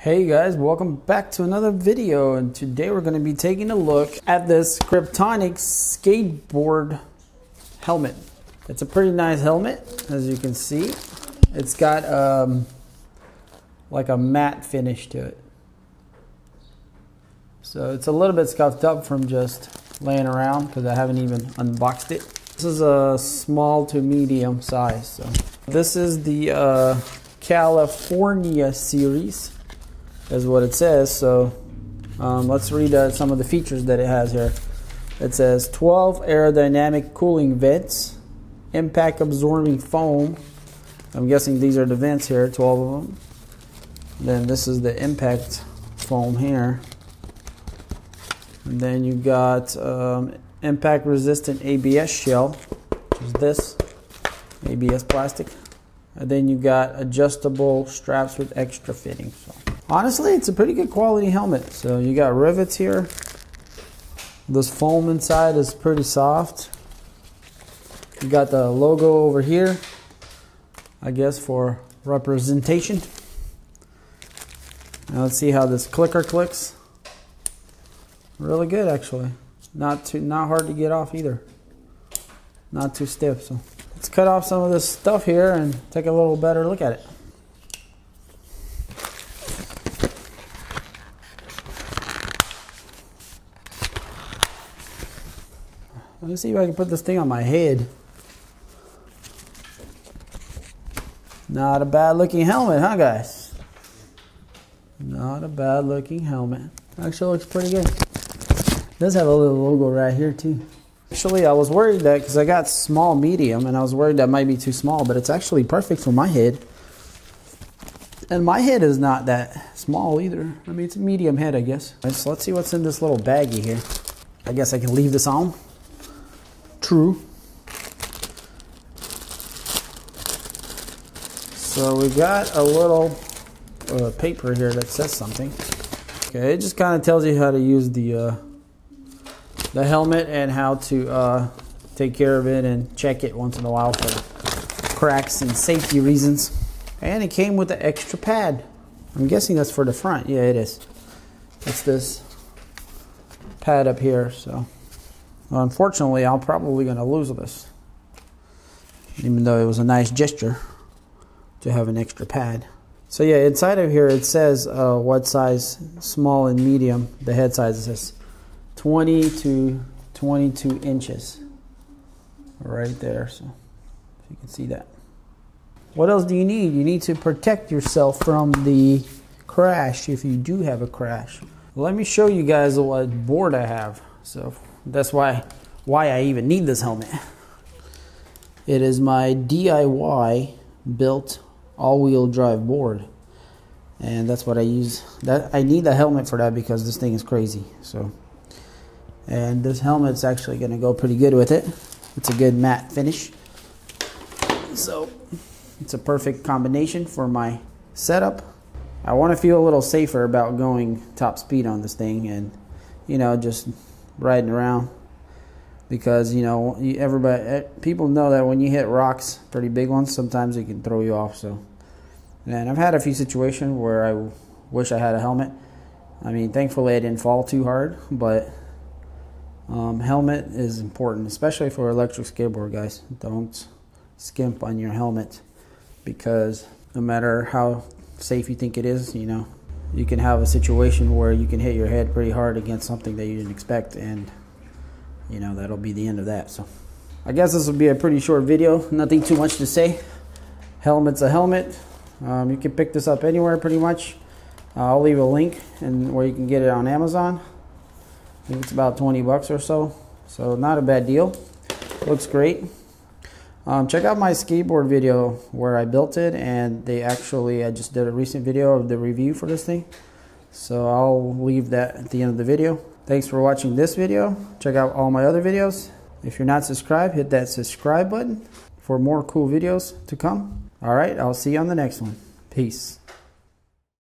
Hey guys, welcome back to another video, and today we're going to be taking a look at this Kryptonics skateboard helmet. It's a pretty nice helmet, as you can see. It's got like a matte finish to it. So it's a little bit scuffed up from just laying around because I haven't even unboxed it. This is a small to medium size. So this is the California series, is what it says. So let's read some of the features that it has here. It says 12 aerodynamic cooling vents, impact absorbing foam. I'm guessing these are the vents here, 12 of them. Then this is the impact foam here. And then you got impact resistant ABS shell, which is this ABS plastic. And then you got adjustable straps with extra fittings. So honestly, it's a pretty good quality helmet. So you got rivets here. This foam inside is pretty soft. You got the logo over here, I guess for representation. Now let's see how this clicker clicks. Really good, actually. Not hard to get off either. Not too stiff. So let's cut off some of this stuff here and take a little better look at it. Let me see if I can put this thing on my head. Not a bad looking helmet, huh guys? Not a bad looking helmet. Actually looks pretty good. It does have a little logo right here too. Actually, I was worried that, because I got small, medium, and I was worried that might be too small, but it's actually perfect for my head. And my head is not that small either. I mean, it's a medium head, I guess. So let's see what's in this little baggie here. I guess I can leave this on. True. So we got a little paper here that says something. Okay, it just kind of tells you how to use the helmet and how to take care of it and check it once in a while for cracks and safety reasons. And it came with the extra pad. I'm guessing that's for the front. Yeah, it is. It's this pad up here. So unfortunately, I'm probably going to lose this, even though it was a nice gesture to have an extra pad. So yeah, inside of here it says what size, small and medium. The head size says 20 to 22 inches right there. So if you can see that. What else do you need? You need to protect yourself from the crash if you do have a crash. Let me show you guys what board I have. So that's why I even need this helmet. It is my DIY built all-wheel drive board, and that's what I use. That I need a helmet for that because this thing is crazy. So, and this helmet's actually going to go pretty good with it. It's a good matte finish, so it's a perfect combination for my setup. I want to feel a little safer about going top speed on this thing, and just riding around, because people know that when you hit rocks, pretty big ones, sometimes it can throw you off. So, and I've had a few situations where I wish I had a helmet. I mean, thankfully I didn't fall too hard, but helmet is important, especially for electric skateboard guys. Don't skimp on your helmet, because no matter how safe you think it is, you can have a situation where you can hit your head pretty hard against something that you didn't expect, and that'll be the end of that. So I guess this will be a pretty short video. Nothing too much to say. Helmet's a helmet. You can pick this up anywhere pretty much. I'll leave a link where you can get it on Amazon. I think it's about 20 bucks or so. So not a bad deal. Looks great. Check out my skateboard video where I built it, and I just did a recent video of the review for this thing. So I'll leave that at the end of the video. Thanks for watching this video. Check out all my other videos. If you're not subscribed, hit that subscribe button for more cool videos to come. All right, I'll see you on the next one. Peace.